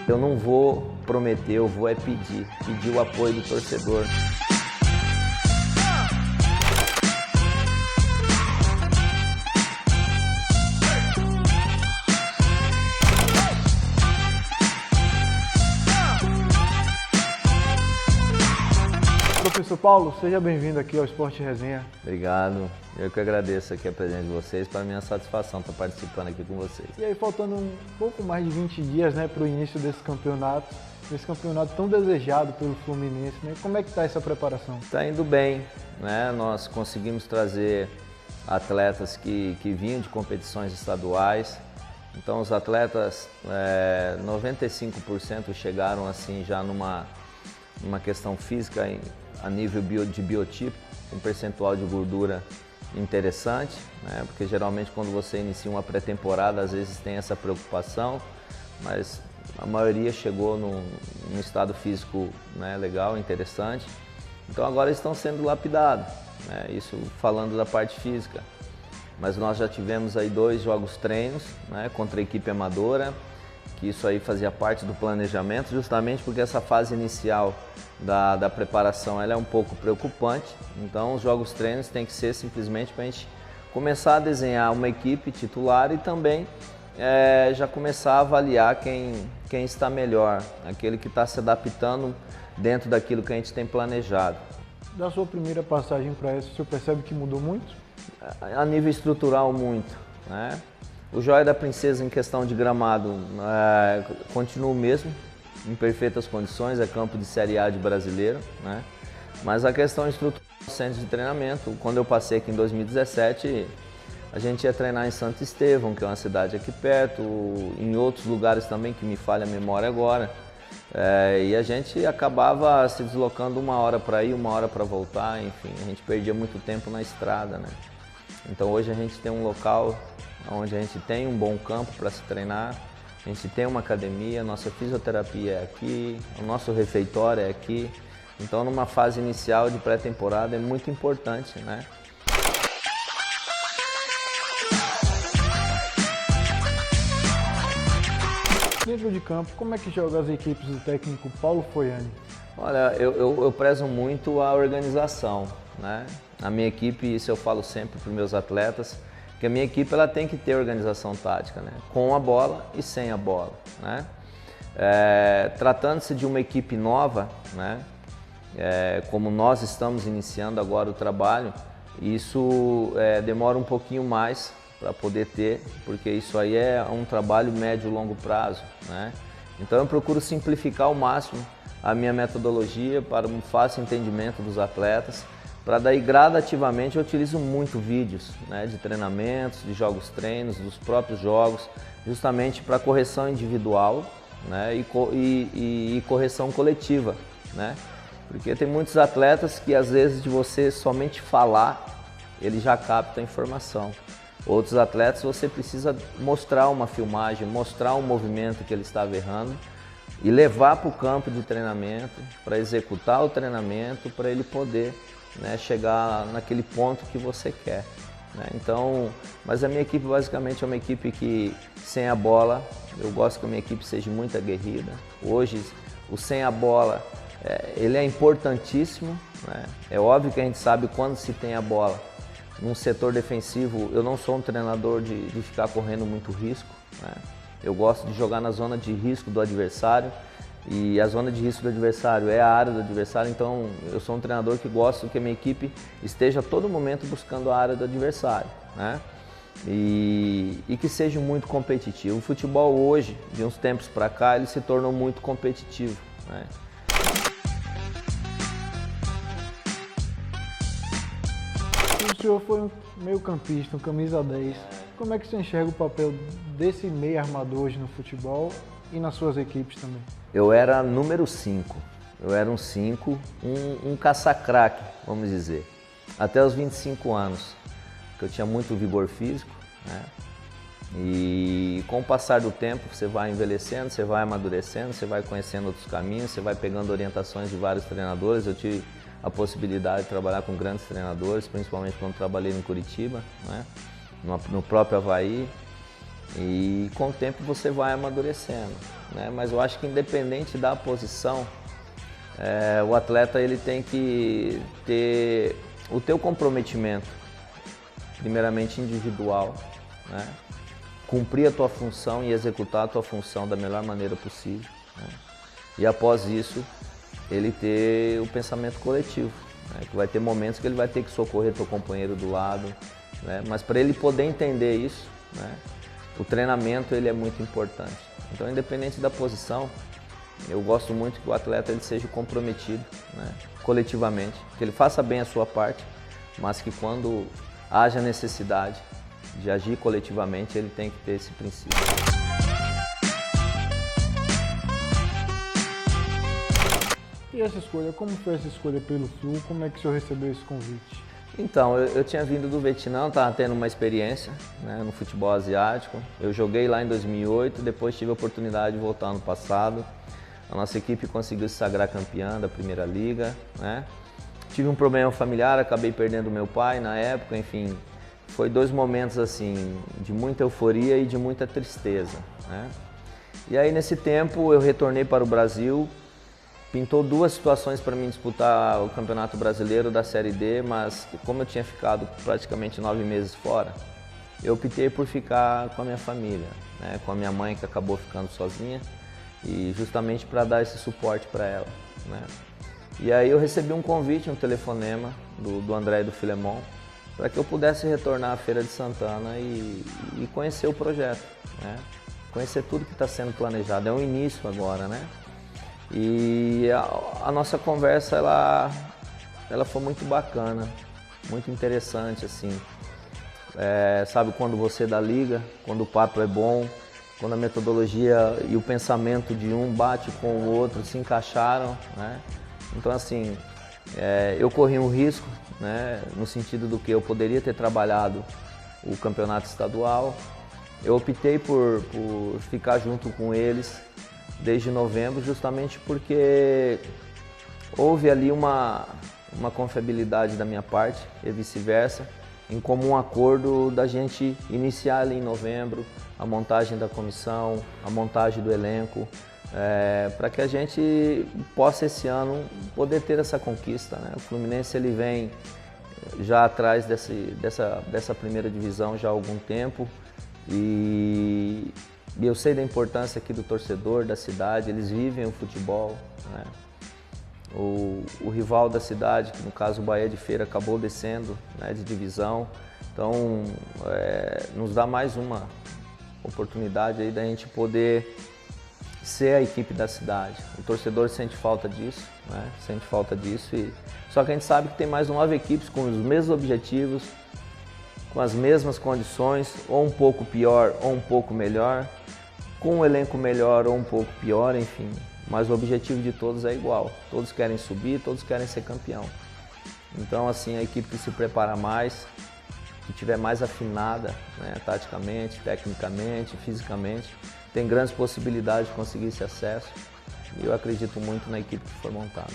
Eu não vou prometer, eu vou pedir o apoio do torcedor. Professor Paulo, seja bem-vindo aqui ao Esporte Resenha. Obrigado, eu que agradeço aqui a presença de vocês, para mim é uma satisfação estar participando aqui com vocês. E aí, faltando um pouco mais de 20 dias, para o início desse campeonato tão desejado pelo Fluminense, como é que está essa preparação? Está indo bem, nós conseguimos trazer atletas que vinham de competições estaduais, então os atletas, 95% chegaram assim já numa questão física a nível de biotipo, um percentual de gordura interessante, porque geralmente quando você inicia uma pré-temporada, às vezes tem essa preocupação, mas a maioria chegou num estado físico legal, interessante. Então agora estão sendo lapidados, isso falando da parte física. Mas nós já tivemos aí 2 jogos treinos contra a equipe amadora, que isso aí fazia parte do planejamento, justamente porque essa fase inicial da preparação ela é um pouco preocupante. Então os jogos treinos tem que ser simplesmente para a gente começar a desenhar uma equipe titular e também já começar a avaliar quem está melhor, aquele que está se adaptando dentro daquilo que a gente tem planejado. Da sua primeira passagem para essa, o senhor percebe que mudou muito? A nível estrutural, muito. O Joia da Princesa em questão de gramado continua o mesmo, em perfeitas condições, é campo de Série A de brasileiro, mas a questão estrutural do centro de treinamento, quando eu passei aqui em 2017, a gente ia treinar em Santo Estevão, que é uma cidade aqui perto, em outros lugares também, que me falha a memória agora, e a gente acabava se deslocando 1 hora para ir, 1 hora para voltar, enfim, a gente perdia muito tempo na estrada, Então hoje a gente tem um local onde a gente tem um bom campo para se treinar, a gente tem uma academia, nossa fisioterapia é aqui, o nosso refeitório é aqui. Então numa fase inicial de pré-temporada é muito importante, Dentro de campo, como é que jogam as equipes do técnico Paulo Foiani? Olha, eu prezo muito a organização, A minha equipe, isso eu falo sempre para os meus atletas, que a minha equipe ela tem que ter organização tática, com a bola e sem a bola, Tratando-se de uma equipe nova, como nós estamos iniciando agora o trabalho, isso demora um pouquinho mais para poder ter, porque isso aí é um trabalho médio e longo prazo, Então eu procuro simplificar ao máximo a minha metodologia para um fácil entendimento dos atletas, para daí gradativamente eu utilizo muito vídeos de treinamentos, de jogos treinos, dos próprios jogos, justamente para correção individual e correção coletiva, Porque tem muitos atletas que às vezes de você somente falar, ele já capta a informação. Outros atletas você precisa mostrar uma filmagem, mostrar um movimento que ele estava errando e levar para o campo de treinamento, para executar o treinamento, para ele poder chegar naquele ponto que você quer. Então, mas a minha equipe basicamente é uma equipe que sem a bola, eu gosto que a minha equipe seja muito aguerrida. Hoje o sem a bola, ele é importantíssimo, É óbvio que a gente sabe quando se tem a bola. Num setor defensivo, eu não sou um treinador de ficar correndo muito risco, Eu gosto de jogar na zona de risco do adversário e a zona de risco do adversário é a área do adversário, então eu sou um treinador que gosto que a minha equipe esteja a todo momento buscando a área do adversário, E que seja muito competitivo. O futebol hoje, de uns tempos para cá, ele se tornou muito competitivo, O senhor foi um meio-campista, um camisa 10. Como é que você enxerga o papel desse meio armador hoje no futebol e nas suas equipes também? Eu era número 5. Eu era um 5, um caça-craque, vamos dizer. Até os 25 anos, porque eu tinha muito vigor físico, E com o passar do tempo, você vai envelhecendo, você vai amadurecendo, você vai conhecendo outros caminhos, você vai pegando orientações de vários treinadores. Eu tive a possibilidade de trabalhar com grandes treinadores, principalmente quando trabalhei em Curitiba, no próprio Avaí. E com o tempo você vai amadurecendo. né? Mas eu acho que independente da posição, o atleta ele tem que ter o teu comprometimento, primeiramente individual, né? Cumprir a tua função e executar a tua função da melhor maneira possível, né? E após isso, ele ter o pensamento coletivo, né? Que vai ter momentos que ele vai ter que socorrer teu companheiro do lado, né? Mas para ele poder entender isso, né? O treinamento ele é muito importante. Então, independente da posição, eu gosto muito que o atleta ele seja comprometido, né? Coletivamente, que ele faça bem a sua parte, mas que quando haja necessidade de agir coletivamente, ele tem que ter esse princípio. E essa escolha, como foi essa escolha pelo Sul? Como é que o senhor recebeu esse convite? Então, eu tinha vindo do Vietnã, estava tendo uma experiência, né, no futebol asiático. Eu joguei lá em 2008, depois tive a oportunidade de voltar ano passado. A nossa equipe conseguiu se sagrar campeã da Primeira Liga, né? Tive um problema familiar, acabei perdendo meu pai na época, enfim. Foi 2 momentos assim, de muita euforia e de muita tristeza, né? E aí nesse tempo eu retornei para o Brasil, pintou 2 situações para mim disputar o Campeonato Brasileiro da Série D, mas como eu tinha ficado praticamente 9 meses fora, eu optei por ficar com a minha família, né? Com a minha mãe que acabou ficando sozinha, e justamente para dar esse suporte para ela, né? E aí eu recebi um convite, um telefonema do André e do Filemon, para que eu pudesse retornar à Feira de Santana e conhecer o projeto, né? Conhecer tudo que está sendo planejado. É um início agora, né? E a nossa conversa, ela foi muito bacana, muito interessante, assim. Sabe quando você dá liga, quando o papo é bom, quando a metodologia e o pensamento de um bate com o outro, se encaixaram, né? Então, assim, eu corri um risco, né, no sentido do que eu poderia ter trabalhado o campeonato estadual. Eu optei por ficar junto com eles desde novembro, justamente porque houve ali uma confiabilidade da minha parte e vice-versa, em comum acordo da gente iniciar ali em novembro a montagem da comissão, a montagem do elenco, para que a gente possa esse ano poder ter essa conquista, né? O Fluminense ele vem já atrás dessa primeira divisão já há algum tempo e eu sei da importância aqui do torcedor, da cidade, eles vivem o futebol, né? O rival da cidade, que no caso o Bahia de Feira, acabou descendo, né, de divisão, então nos dá mais uma oportunidade aí da gente poder ser a equipe da cidade. O torcedor sente falta disso, né? Sente falta disso. Só que a gente sabe que tem mais 9 equipes com os mesmos objetivos, com as mesmas condições, ou um pouco pior ou um pouco melhor, com um elenco melhor ou um pouco pior, enfim. Mas o objetivo de todos é igual. Todos querem subir, todos querem ser campeão. Então, assim, a equipe que se prepara mais, que tiver mais afinada, né, taticamente, tecnicamente, fisicamente, tem grandes possibilidades de conseguir esse acesso e eu acredito muito na equipe que foi montada.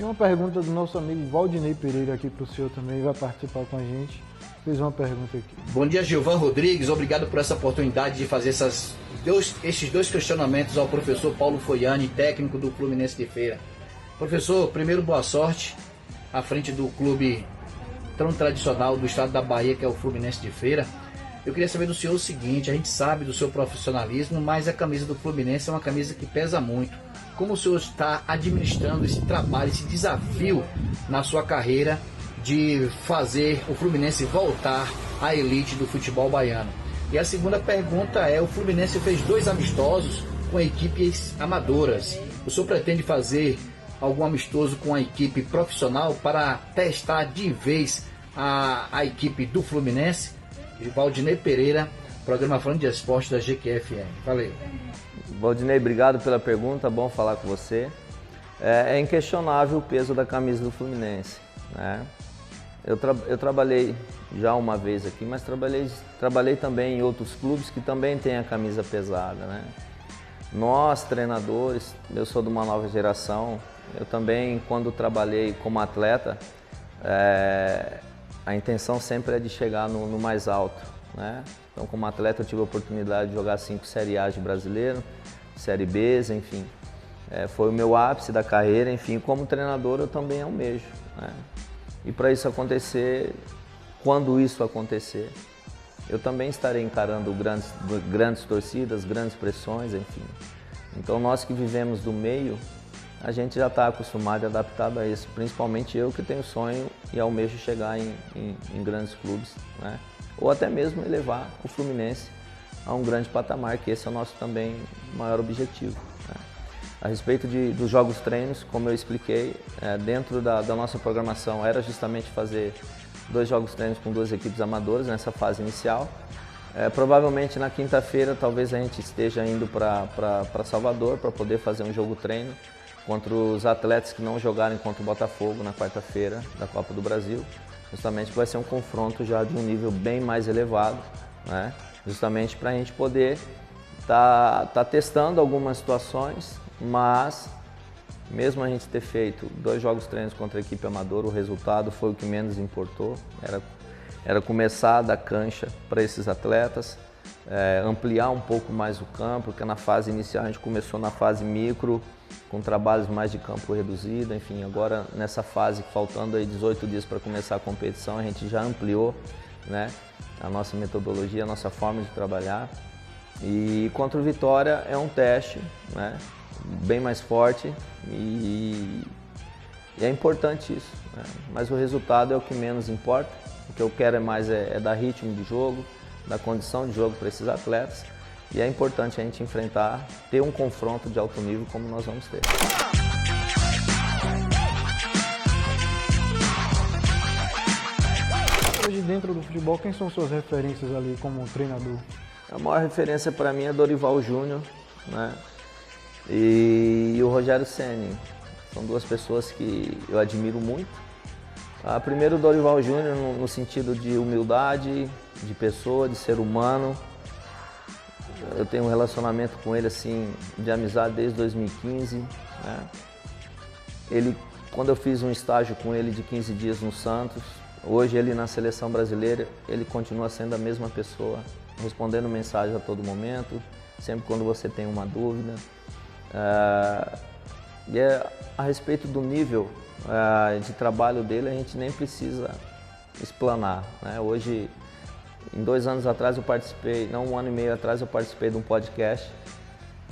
Uma pergunta do nosso amigo Valdinei Pereira aqui para o senhor também, vai participar com a gente. Fez uma pergunta aqui. Bom dia, Gilvan Rodrigues. Obrigado por essa oportunidade de fazer esses 2 questionamentos ao professor Paulo Foiani, técnico do Fluminense de Feira. Professor, primeiro, boa sorte à frente do clube tão tradicional do estado da Bahia, que é o Fluminense de Feira. Eu queria saber do senhor o seguinte: a gente sabe do seu profissionalismo, mas a camisa do Fluminense é uma camisa que pesa muito. Como o senhor está administrando esse trabalho, esse desafio na sua carreira de fazer o Fluminense voltar à elite do futebol baiano? E a segunda pergunta é: o Fluminense fez 2 amistosos com equipes amadoras. O senhor pretende fazer algum amistoso com a equipe profissional para testar de vez a equipe do Fluminense? Valdinei Pereira, programa Falando de Esporte da GQFM. Valeu. Valdinei, obrigado pela pergunta, bom falar com você. É inquestionável o peso da camisa do Fluminense, né? eu trabalhei já uma vez aqui, mas trabalhei também em outros clubes que também têm a camisa pesada, né? Nós, treinadores, eu sou de uma nova geração, eu também, quando trabalhei como atleta, a intenção sempre é de chegar no mais alto, né? Então, como atleta, eu tive a oportunidade de jogar 5 Série A de brasileiro, Série B, enfim. Foi o meu ápice da carreira, enfim, como treinador eu também almejo, né? E para isso acontecer, quando isso acontecer, eu também estarei encarando grandes torcidas, grandes pressões, enfim. Então nós que vivemos do meio, a gente já está acostumado e adaptado a isso, principalmente eu que tenho sonho e almejo chegar em grandes clubes, né? Ou até mesmo elevar o Fluminense a um grande patamar, que esse é o nosso também maior objetivo, né? A respeito dos jogos treinos, como eu expliquei, dentro da nossa programação era justamente fazer 2 jogos treinos com 2 equipes amadoras nessa fase inicial. Provavelmente na quinta-feira talvez a gente esteja indo para Salvador para poder fazer um jogo treino contra os atletas que não jogarem contra o Botafogo na quarta-feira da Copa do Brasil. Justamente vai ser um confronto já de um nível bem mais elevado, né? Justamente para a gente poder tá testando algumas situações, mas mesmo a gente ter feito 2 jogos treinos contra a equipe amadora, o resultado foi o que menos importou. Era começar da cancha para esses atletas, ampliar um pouco mais o campo, porque na fase inicial a gente começou na fase micro, com trabalhos mais de campo reduzido, enfim, agora nessa fase, faltando aí 18 dias para começar a competição, a gente já ampliou, né, a nossa metodologia, a nossa forma de trabalhar. E contra o Vitória é um teste, né, bem mais forte e é importante isso, né? Mas o resultado é o que menos importa. O que eu quero é dar ritmo de jogo, dar condição de jogo para esses atletas, e é importante a gente enfrentar, ter um confronto de alto nível como nós vamos ter. Hoje dentro do futebol, quem são suas referências ali como treinador? A maior referência para mim é Dorival Júnior, né? E o Rogério Ceni. São 2 pessoas que eu admiro muito. Primeiro o Dorival Júnior no sentido de humildade, de pessoa, de ser humano. Eu tenho um relacionamento com ele assim, de amizade desde 2015, né? Quando eu fiz um estágio com ele de 15 dias no Santos, hoje ele na seleção brasileira, ele continua sendo a mesma pessoa, respondendo mensagem a todo momento, sempre quando você tem uma dúvida. E a respeito do nível de trabalho dele, a gente nem precisa explanar, né? Hoje, em 2 anos atrás eu participei, não 1 ano e meio atrás eu participei de um podcast,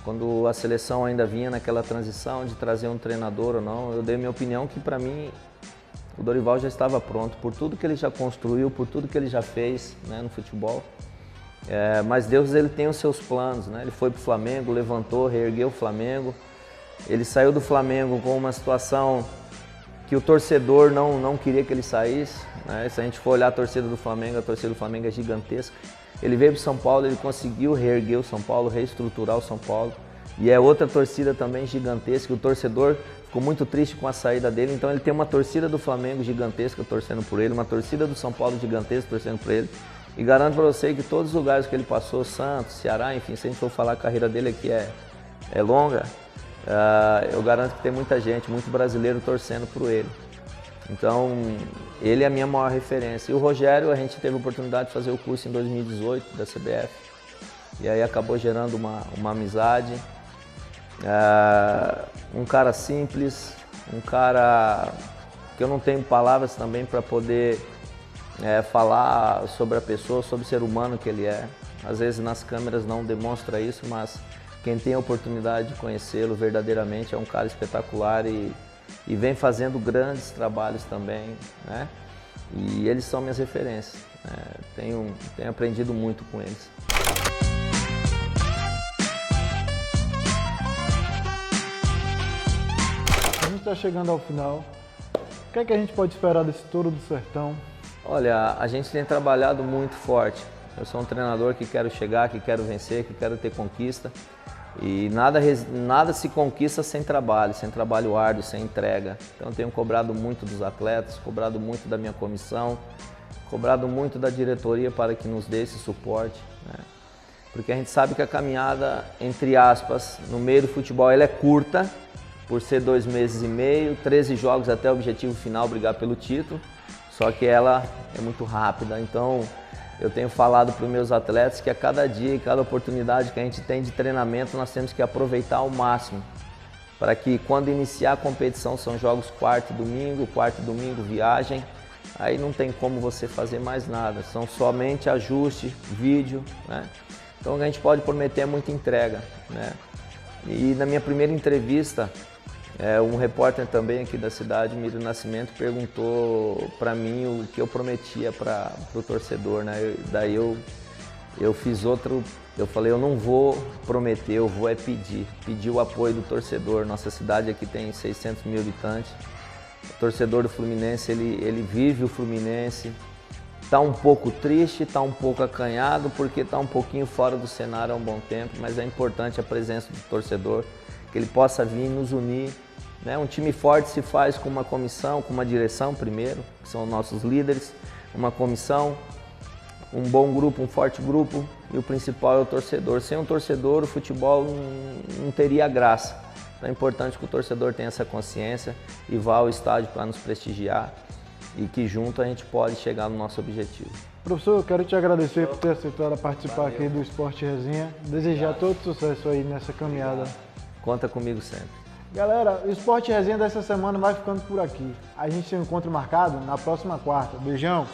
quando a seleção ainda vinha naquela transição de trazer um treinador ou não, eu dei minha opinião que para mim o Dorival já estava pronto, por tudo que ele já construiu, por tudo que ele já fez, né, no futebol. Mas Deus, ele tem os seus planos, né? Ele foi para o Flamengo, levantou, reergueu o Flamengo. Ele saiu do Flamengo com uma situação que o torcedor não queria que ele saísse, né? Se a gente for olhar a torcida do Flamengo é gigantesca. Ele veio para São Paulo, ele conseguiu reerguer o São Paulo, reestruturar o São Paulo. E é outra torcida também gigantesca. O torcedor ficou muito triste com a saída dele, então ele tem uma torcida do Flamengo gigantesca torcendo por ele, uma torcida do São Paulo gigantesca torcendo por ele. E garanto para você que todos os lugares que ele passou, Santos, Ceará, enfim, se a gente for falar a carreira dele aqui é longa, eu garanto que tem muita gente, muito brasileiro torcendo por ele. Então, ele é a minha maior referência. E o Rogério, a gente teve a oportunidade de fazer o curso em 2018 da CBF. E aí acabou gerando uma amizade. Um cara simples, um cara que eu não tenho palavras também para poder falar sobre a pessoa, sobre o ser humano que ele é. Às vezes nas câmeras não demonstra isso, mas quem tem a oportunidade de conhecê-lo verdadeiramente é um cara espetacular e vem fazendo grandes trabalhos também, né? E eles são minhas referências, né? Tenho aprendido muito com eles. A gente está chegando ao final. O que é que a gente pode esperar desse Touro do Sertão? Olha, a gente tem trabalhado muito forte. Eu sou um treinador que quero chegar, que quero vencer, que quero ter conquista. E nada se conquista sem trabalho árduo, sem entrega. Então eu tenho cobrado muito dos atletas, cobrado muito da minha comissão, cobrado muito da diretoria para que nos dê esse suporte, né? Porque a gente sabe que a caminhada, entre aspas, no meio do futebol, ela é curta, por ser 2 meses e meio, 13 jogos até o objetivo final, brigar pelo título, só que ela é muito rápida. Então eu tenho falado para os meus atletas que a cada dia e cada oportunidade que a gente tem de treinamento, nós temos que aproveitar ao máximo, para que quando iniciar a competição, são jogos quarta e domingo, viagem, aí não tem como você fazer mais nada, são somente ajuste, vídeo, né? Então a gente pode prometer muita entrega, né? E na minha primeira entrevista, um repórter também aqui da cidade, Miro Nascimento, perguntou para mim o que eu prometia para o torcedor, né? Daí eu fiz outro, eu falei, eu não vou prometer, eu vou pedir o apoio do torcedor. Nossa cidade aqui tem 600 mil habitantes, o torcedor do Fluminense, ele vive o Fluminense, está um pouco triste, está um pouco acanhado, porque está um pouquinho fora do cenário há um bom tempo, mas é importante a presença do torcedor, que ele possa vir nos unir, né? Um time forte se faz com uma comissão, com uma direção primeiro, que são nossos líderes, uma comissão, um bom grupo, um forte grupo, e o principal é o torcedor. Sem um torcedor, o futebol não teria graça. Então é importante que o torcedor tenha essa consciência e vá ao estádio para nos prestigiar, e que junto a gente pode chegar no nosso objetivo. Professor, eu quero te agradecer por ter aceitado participar aqui do Esporte Resenha, desejar todo sucesso aí nessa caminhada. Conta comigo sempre. Galera, o Esporte Resenha dessa semana vai ficando por aqui. A gente tem um encontro marcado na próxima quarta. Beijão!